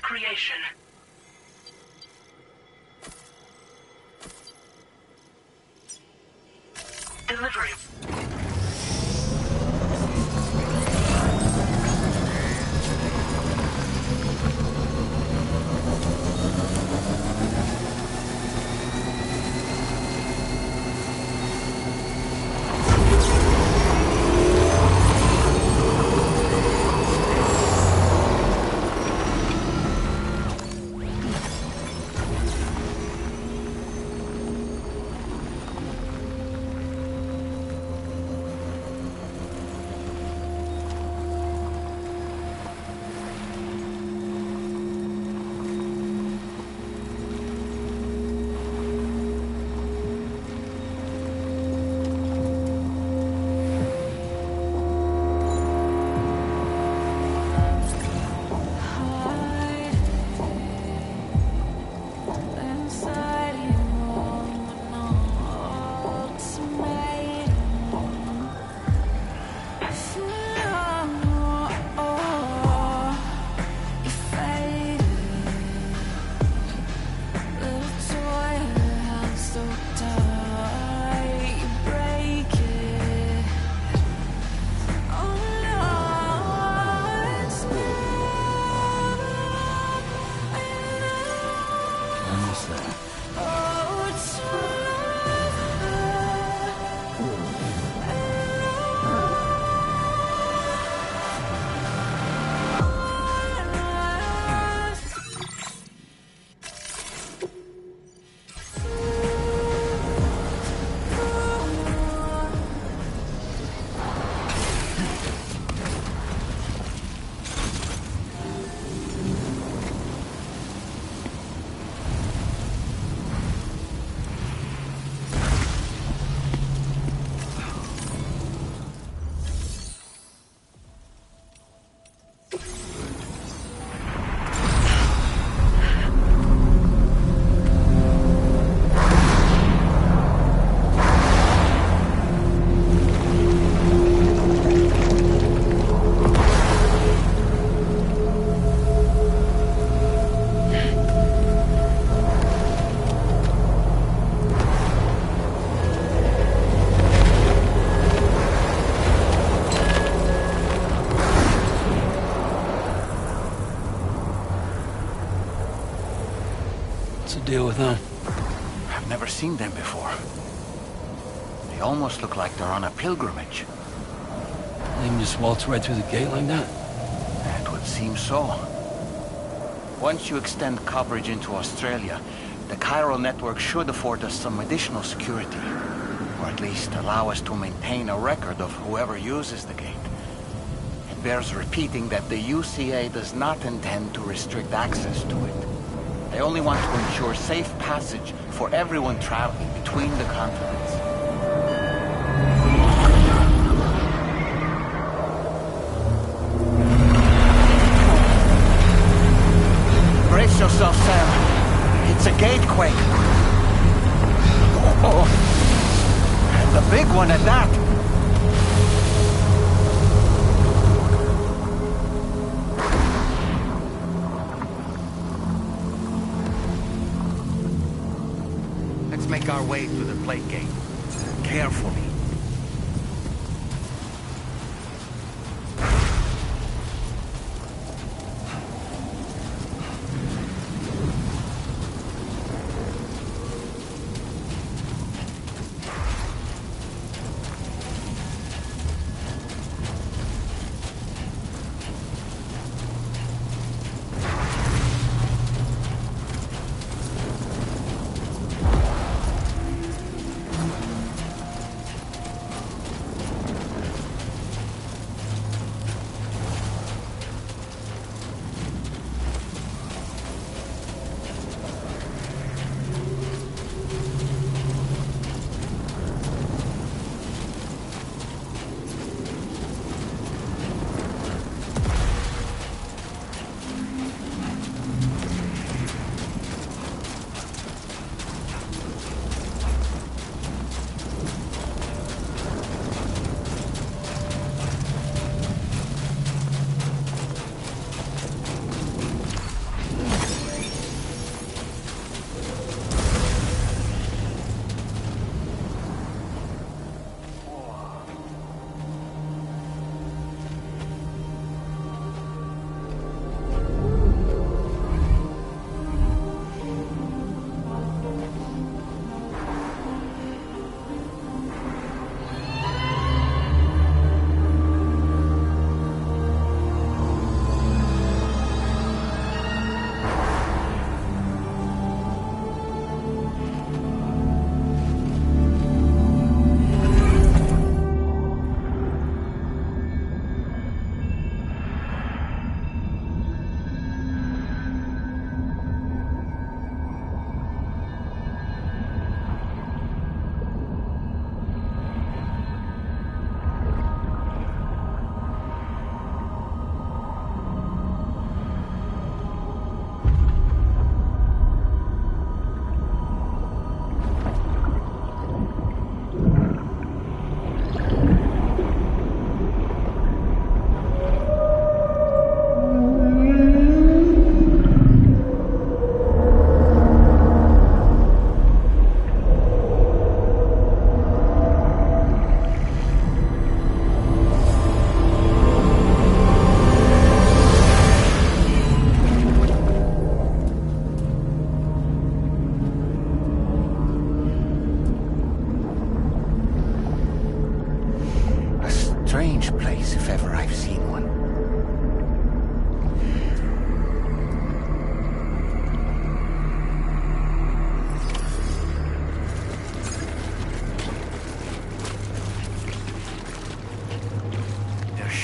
creation. Delivery. Deal with them. I've never seen them before. They almost look like they're on a pilgrimage. They can just waltz right through the gate like that? It would seem so. Once you extend coverage into Australia, the chiral network should afford us some additional security. Or at least allow us to maintain a record of whoever uses the gate. It bears repeating that the UCA does not intend to restrict access to it. They only want to ensure safe passage for everyone traveling between the continents. Brace yourself, Sam. It's a gatequake. Oh, and a big one at that. Make our way through the plate gate. Carefully.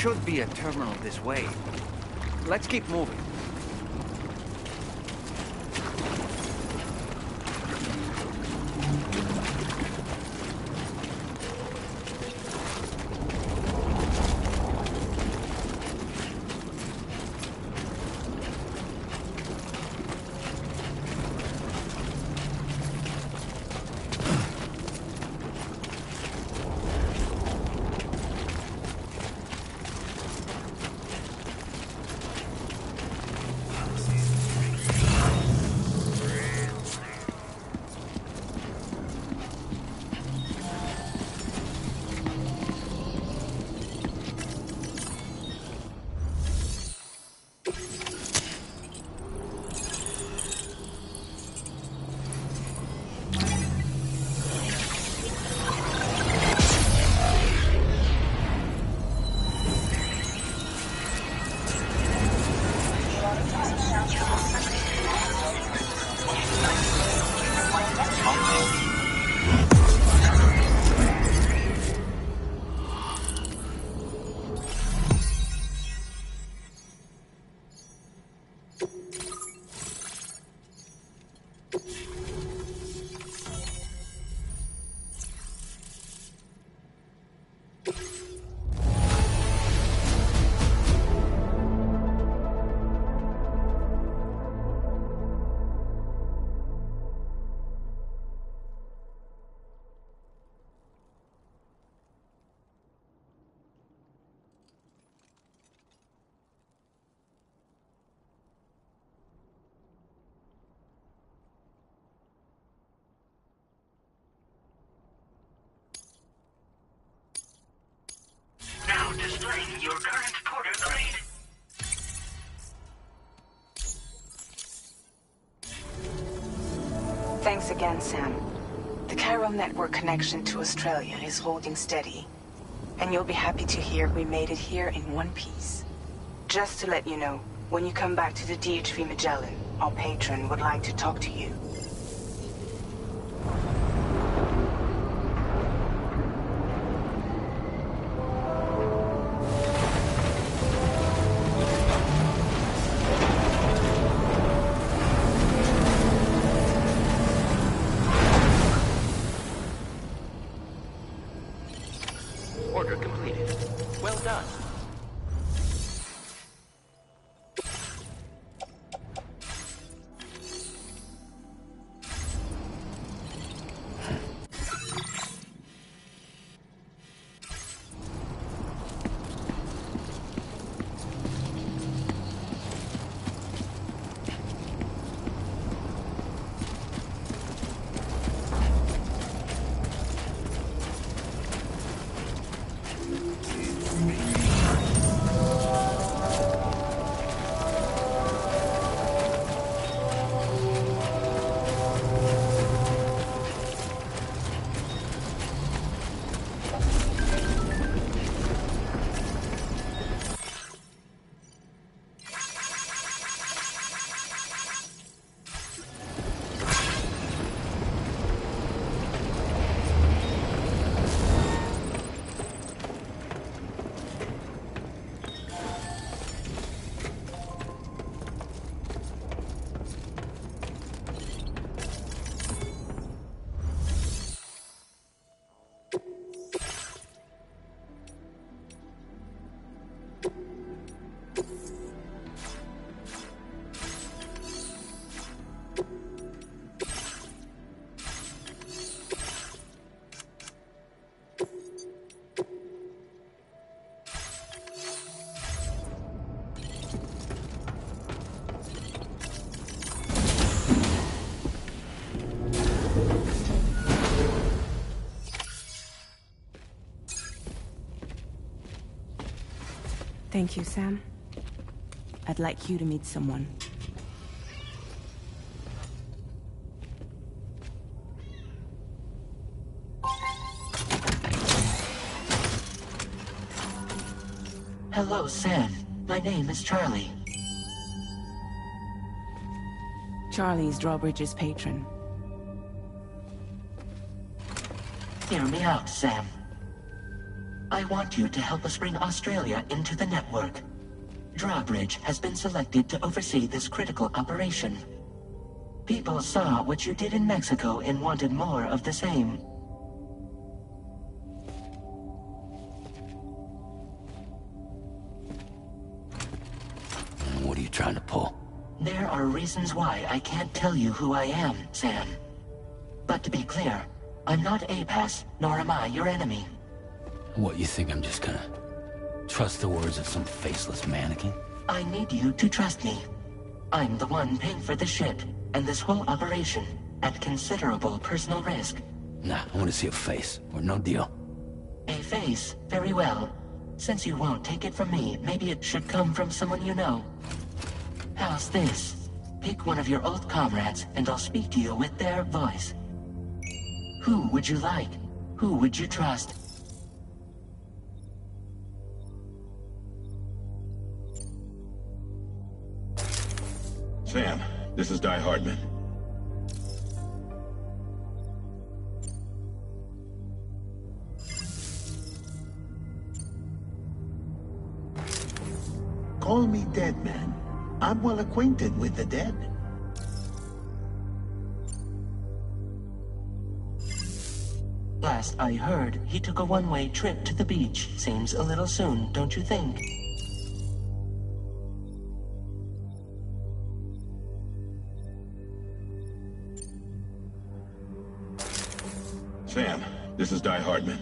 should be a terminal this way. Let's keep moving. Now displaying your current porter grade. Thanks again, Sam. The chiral network connection to Australia is holding steady. And you'll be happy to hear we made it here in one piece. Just to let you know, when you come back to the DHV Magellan, our patron would like to talk to you. Order completed. Well done. Thank you, Sam. I'd like you to meet someone. Hello, Sam. My name is Charlie. Charlie's Drawbridge's patron. Hear me out, Sam. I want you to help us bring Australia into the network. Drawbridge has been selected to oversee this critical operation. People saw what you did in Mexico and wanted more of the same. What are you trying to pull? There are reasons why I can't tell you who I am, Sam. But to be clear, I'm not APAS, nor am I your enemy. What, you think I'm just gonna trust the words of some faceless mannequin? I need you to trust me. I'm the one paying for the shit, and this whole operation, at considerable personal risk. Nah, I want to see a face, or no deal. A face? Very well. Since you won't take it from me, maybe it should come from someone you know. How's this? Pick one of your old comrades, and I'll speak to you with their voice. Who would you like? Who would you trust? Sam, this is Die Hardman. Call me Dead Man. I'm well acquainted with the dead. Last I heard, he took a one-way trip to the beach. Seems a little soon, don't you think? Sam, this is Die Hardman.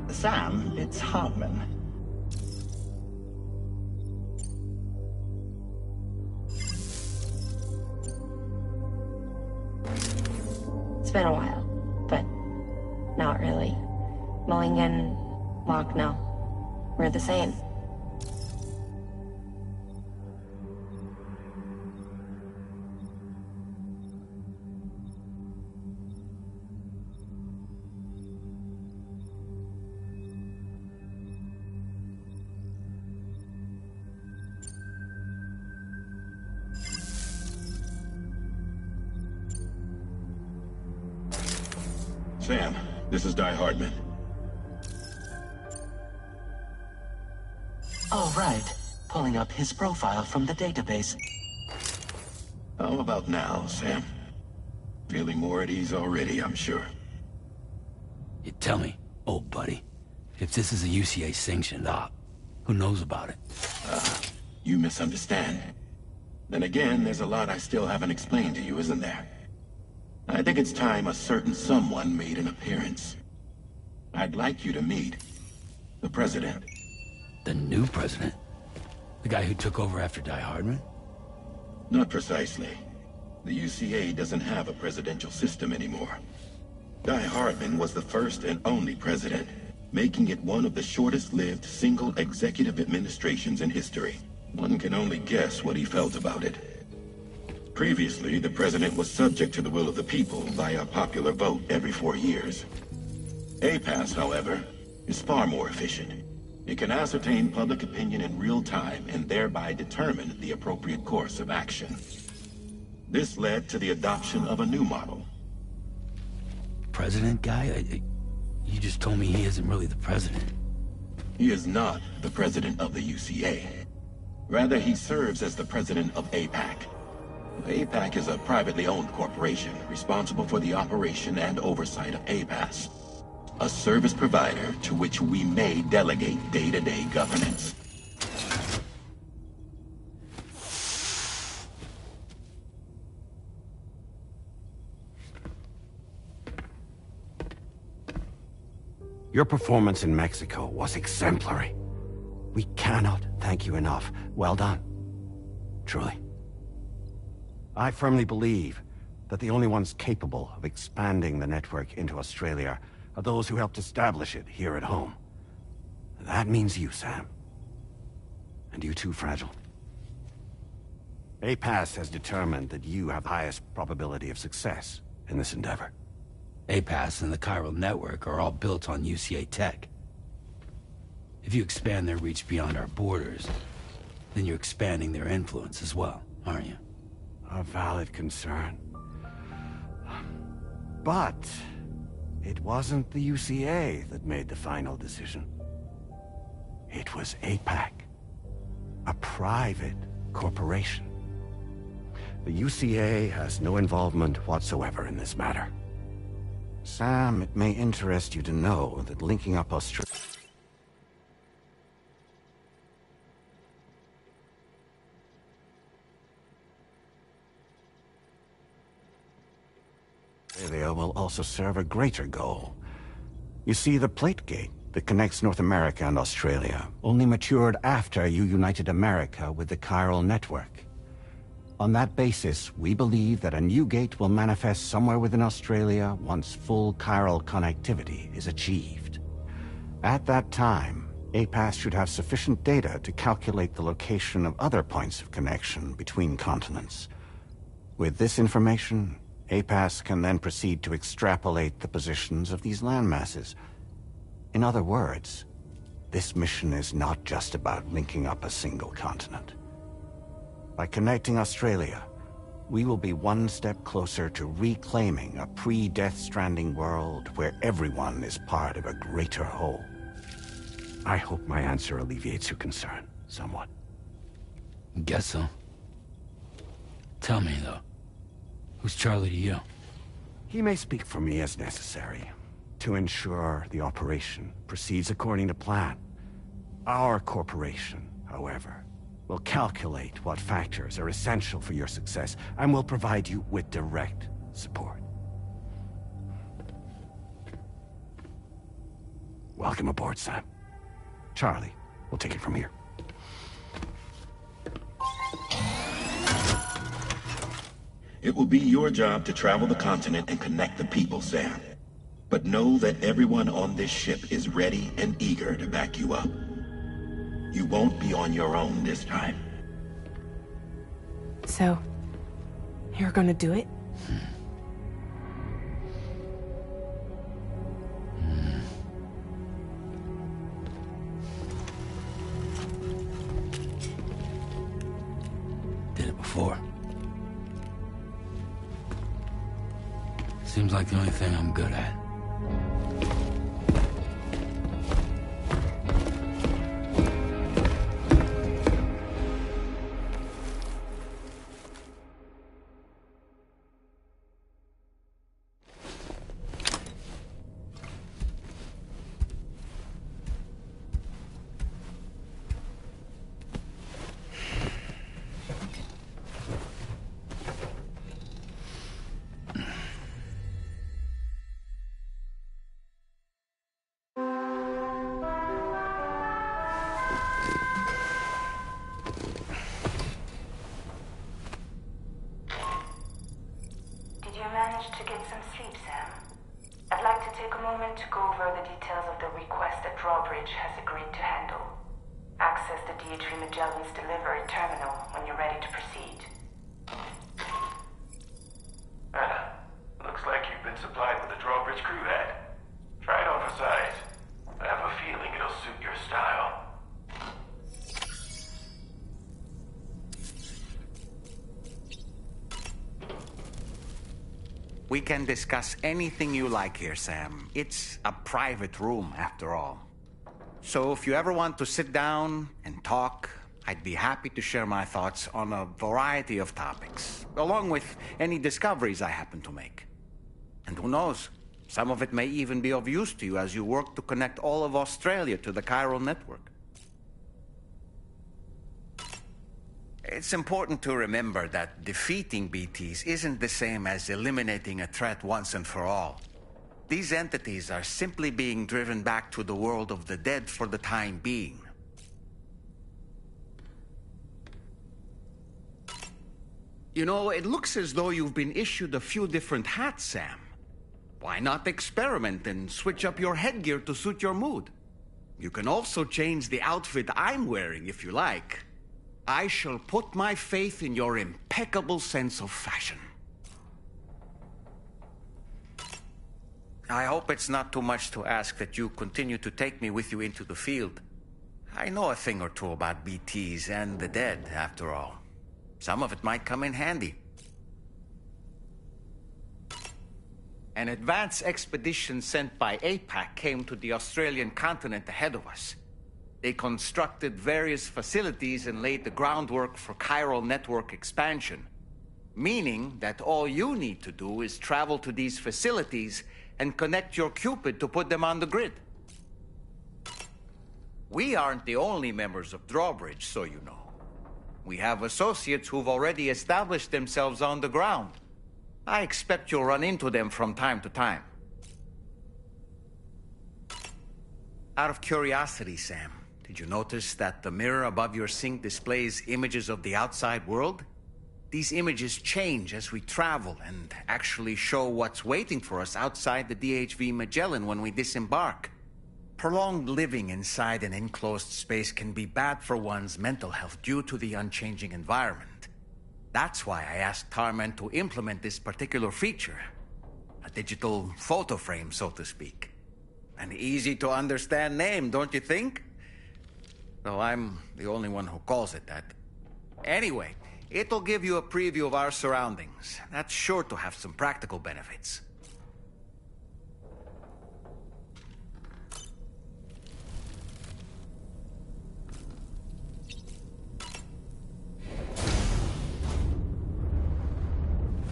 Sam, it's Hardman. It's been a while, but not really. Mulligan, Locke, no. We're the same. Sam, this is Die Hardman. All right. Pulling up his profile from the database. How about now, Sam? Feeling more at ease already, I'm sure. You tell me, old buddy, if this is a UCA sanctioned op, who knows about it? You misunderstand. Then again, there's a lot I still haven't explained to you, isn't there? I think it's time a certain someone made an appearance. I'd like you to meet the President. The new president? The guy who took over after Die Hardman? Not precisely. The UCA doesn't have a presidential system anymore. Die Hardman was the first and only president, making it one of the shortest-lived single executive administrations in history. One can only guess what he felt about it. Previously, the president was subject to the will of the people via popular vote every 4 years. APAS, however, is far more efficient. It can ascertain public opinion in real time and thereby determine the appropriate course of action. This led to the adoption of a new model. President guy? You just told me he isn't really the president. He is not the president of the UCA. Rather, he serves as the president of APAC. APAC is a privately owned corporation responsible for the operation and oversight of APAS, a service provider to which we may delegate day-to-day governance. Your performance in Mexico was exemplary. We cannot thank you enough. Well done. Truly. I firmly believe that the only ones capable of expanding the network into Australia are those who helped establish it here at home. That means you, Sam. And you too, Fragile. APAS has determined that you have the highest probability of success in this endeavor. APAS and the chiral network are all built on UCA tech. If you expand their reach beyond our borders, then you're expanding their influence as well, aren't you? A valid concern. But it wasn't the UCA that made the final decision. It was APAC, a private corporation. The UCA has no involvement whatsoever in this matter. Sam, it may interest you to know that linking up Australia will also serve a greater goal. You see, the plate gate that connects North America and Australia only matured after you united America with the chiral network. On that basis, we believe that a new gate will manifest somewhere within Australia once full chiral connectivity is achieved. At that time, APAS should have sufficient data to calculate the location of other points of connection between continents. With this information, APAS can then proceed to extrapolate the positions of these landmasses. In other words, this mission is not just about linking up a single continent. By connecting Australia, we will be one step closer to reclaiming a pre-Death Stranding world where everyone is part of a greater whole. I hope my answer alleviates your concern somewhat. Guess so. Tell me, though. Who's Charlie to you? He may speak for me as necessary, to ensure the operation proceeds according to plan. Our corporation, however, will calculate what factors are essential for your success, and will provide you with direct support. Welcome aboard, Sam. Charlie, we'll take it from here. It will be your job to travel the continent and connect the people, Sam. But know that everyone on this ship is ready and eager to back you up. You won't be on your own this time. So, you're gonna do it? Did it before. Seems like the only thing I'm good at. To get some sleep, Sam. I'd like to take a moment to go over the details of the request that Drawbridge has agreed to handle. Access the D3 Magellan's delivery terminal when you're ready to proceed. Looks like you've been supplied with a Drawbridge crew head. Try it on for size. I have a feeling it'll suit your style. We can discuss anything you like here, Sam. It's a private room, after all. So if you ever want to sit down and talk, I'd be happy to share my thoughts on a variety of topics, along with any discoveries I happen to make. And who knows, some of it may even be of use to you as you work to connect all of Australia to the chiral network. It's important to remember that defeating BTs isn't the same as eliminating a threat once and for all. These entities are simply being driven back to the world of the dead for the time being. You know, it looks as though you've been issued a few different hats, Sam. Why not experiment and switch up your headgear to suit your mood? You can also change the outfit I'm wearing if you like. I shall put my faith in your impeccable sense of fashion. I hope it's not too much to ask that you continue to take me with you into the field. I know a thing or two about BTs and the dead, after all. Some of it might come in handy. An advance expedition sent by APAC came to the Australian continent ahead of us. They constructed various facilities and laid the groundwork for chiral network expansion. Meaning that all you need to do is travel to these facilities and connect your Cupid to put them on the grid. We aren't the only members of Drawbridge, so you know. We have associates who've already established themselves on the ground. I expect you'll run into them from time to time. Out of curiosity, Sam, did you notice that the mirror above your sink displays images of the outside world? These images change as we travel and actually show what's waiting for us outside the DHV Magellan when we disembark. Prolonged living inside an enclosed space can be bad for one's mental health due to the unchanging environment. That's why I asked Tarman to implement this particular feature. A digital photo frame, so to speak. An easy-to-understand name, don't you think? Though I'm the only one who calls it that. Anyway, it'll give you a preview of our surroundings. That's sure to have some practical benefits.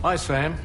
Hi, Sam.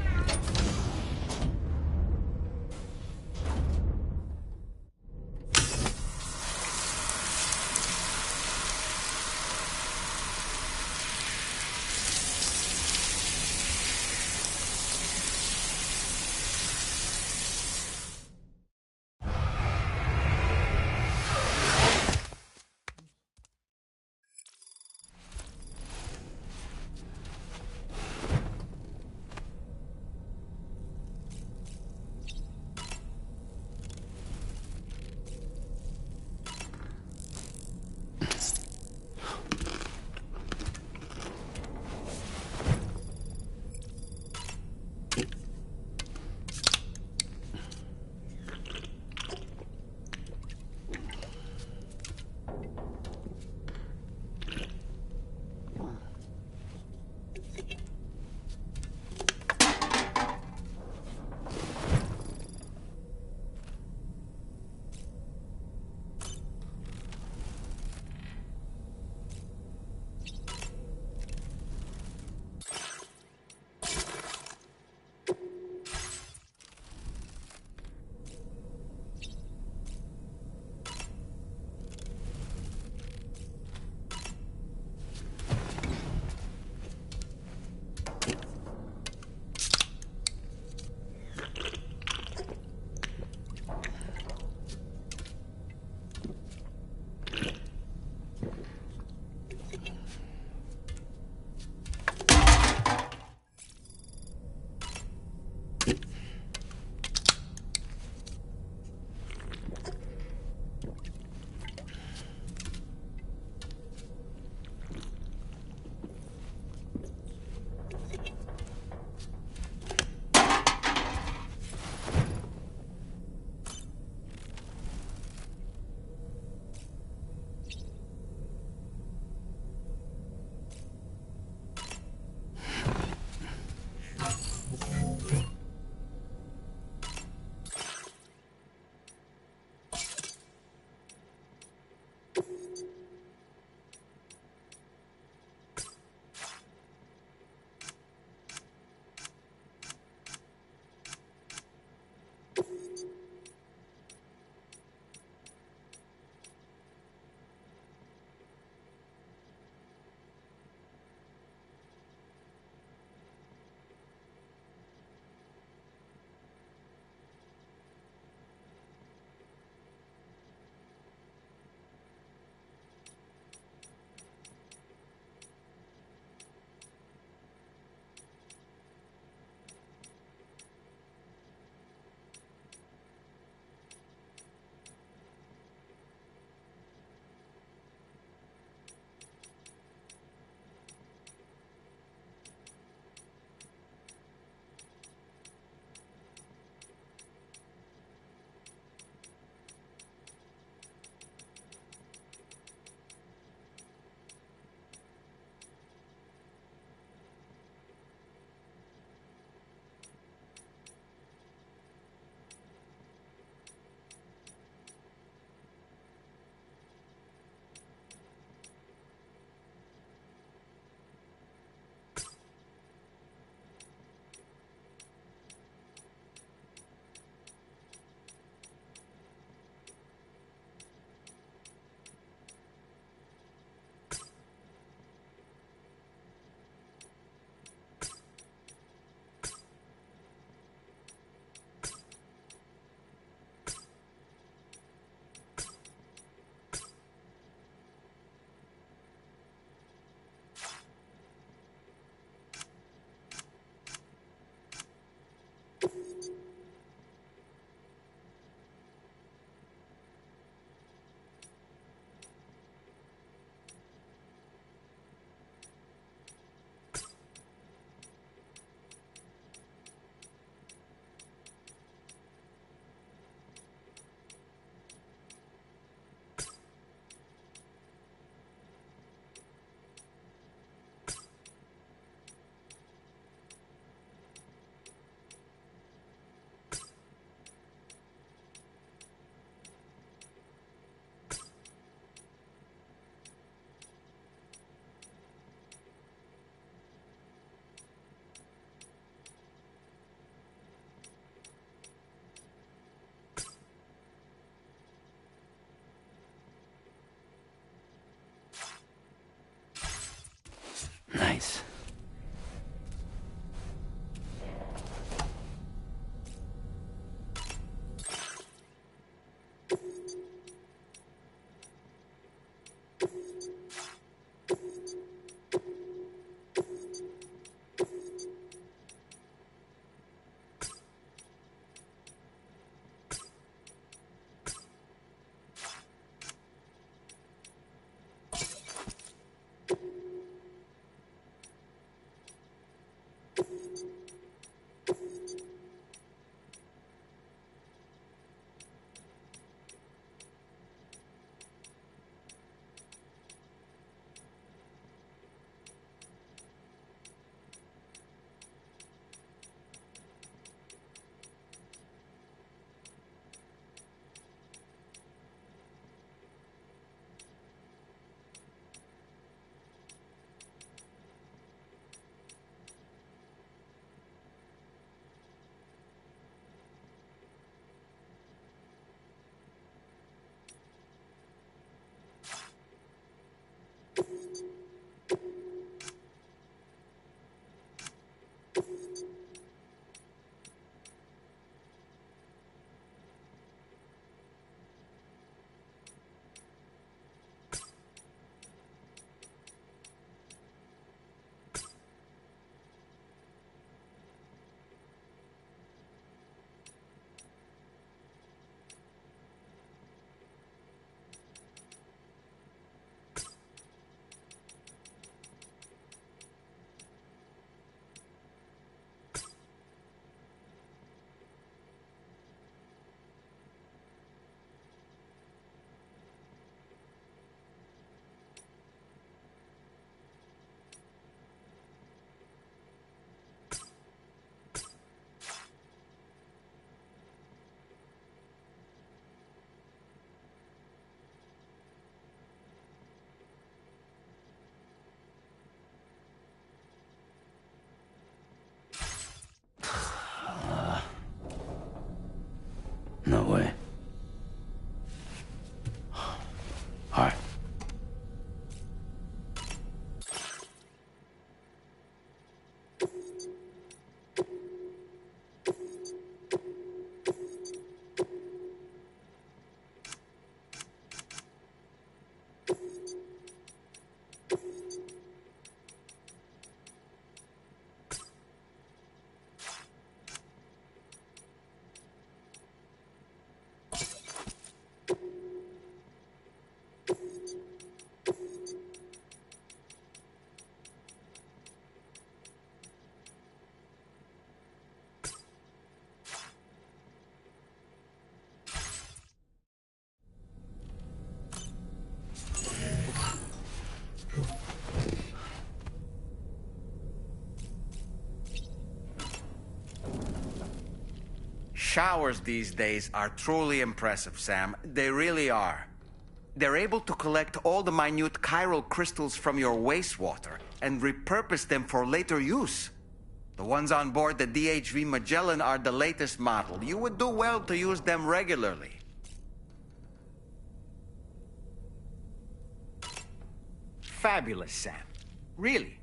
Nice. No way. All right. Showers these days are truly impressive, Sam. They really are. They're able to collect all the minute chiral crystals from your wastewater and repurpose them for later use. The ones on board the DHV Magellan are the latest model. You would do well to use them regularly. Fabulous, Sam. Really.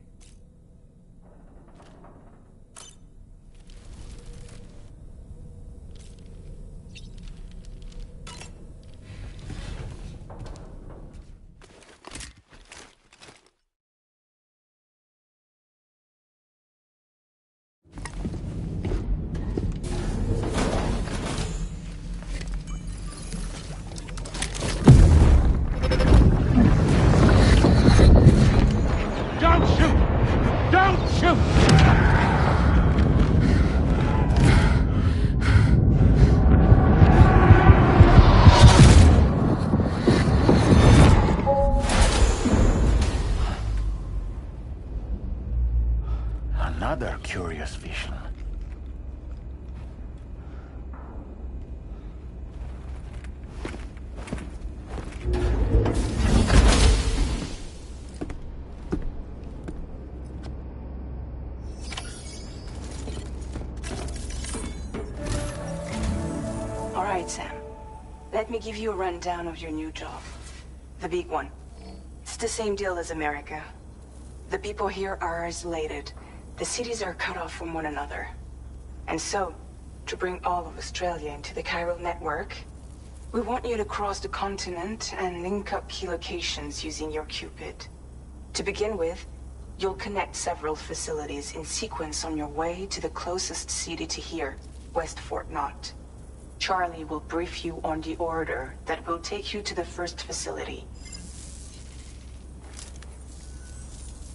Alright, Sam. Let me give you a rundown of your new job. The big one. It's the same deal as America. The people here are isolated. The cities are cut off from one another. And so, to bring all of Australia into the chiral network, we want you to cross the continent and link up key locations using your Cupid. To begin with, you'll connect several facilities in sequence on your way to the closest city to here, West Fort Knott. Charlie will brief you on the order that will take you to the first facility.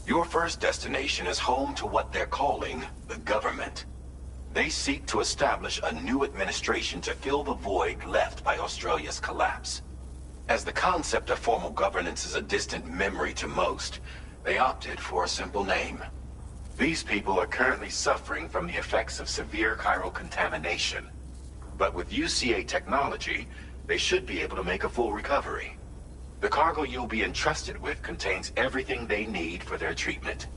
Your first destination is home to what they're calling the government. They seek to establish a new administration to fill the void left by Australia's collapse. As the concept of formal governance is a distant memory to most, they opted for a simple name. These people are currently suffering from the effects of severe chiral contamination. But with UCA technology, they should be able to make a full recovery. The cargo you'll be entrusted with contains everything they need for their treatment.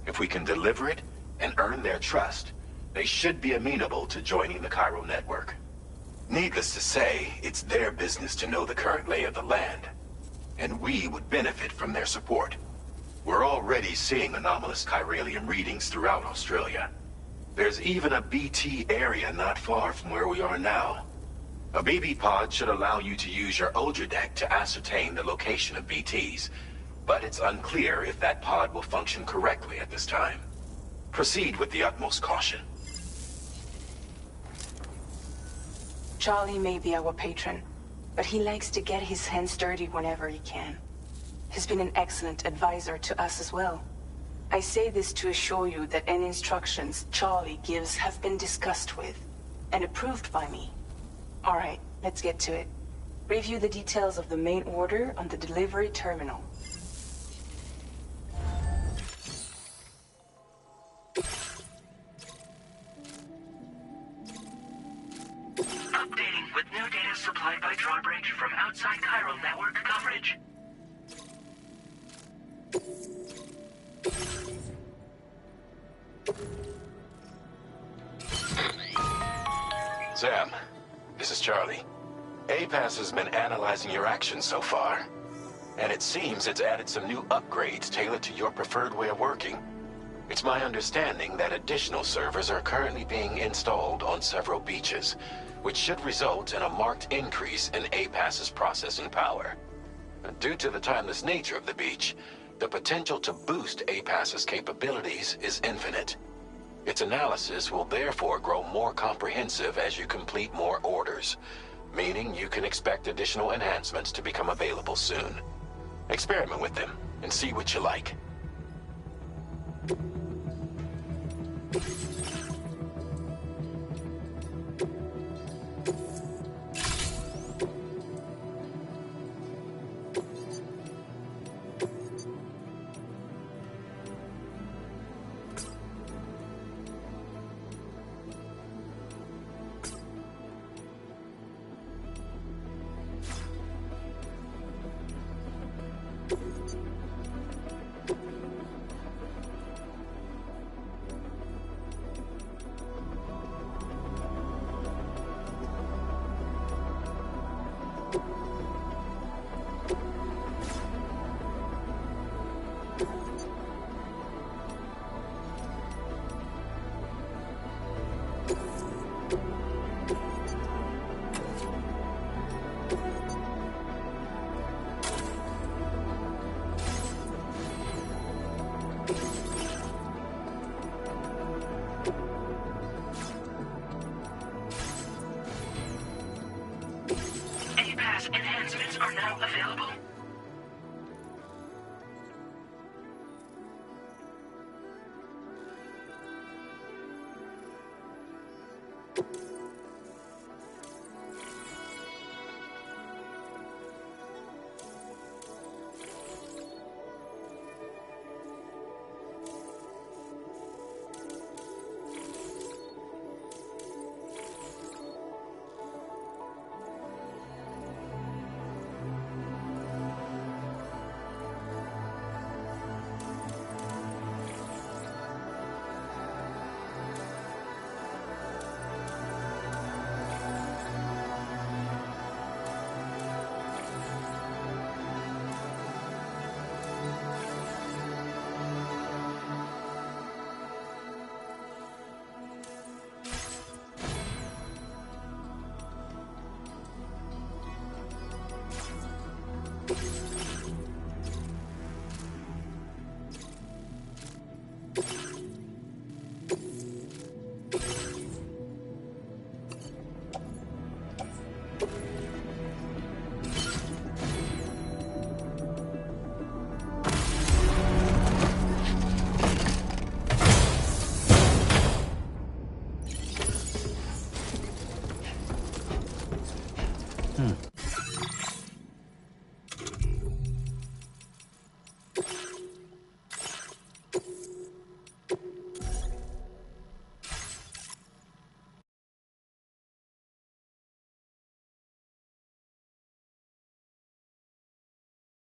If we can deliver it and earn their trust, they should be amenable to joining the chiral network. Needless to say, it's their business to know the current lay of the land, and we would benefit from their support. We're already seeing anomalous chiralium readings throughout Australia. There's even a BT area not far from where we are now. A BB pod should allow you to use your Ultra deck to ascertain the location of BTs, but it's unclear if that pod will function correctly at this time. Proceed with the utmost caution. Charlie may be our patron, but he likes to get his hands dirty whenever he can. He's been an excellent advisor to us as well. I say this to assure you that any instructions Charlie gives have been discussed with and approved by me. All right, let's get to it. Review the details of the main order on the delivery terminal. Updating with new data supplied by drawbridge from outside chiral network coverage. Sam, this is Charlie. APAS has been analyzing your actions so far, and it seems it's added some new upgrades tailored to your preferred way of working. It's my understanding that additional servers are currently being installed on several beaches, which should result in a marked increase in APAS's processing power. Due to the timeless nature of the beach, the potential to boost APAS's capabilities is infinite. Its analysis will therefore grow more comprehensive as you complete more orders, meaning you can expect additional enhancements to become available soon. Experiment with them and see what you like. APAS enhancements are now available.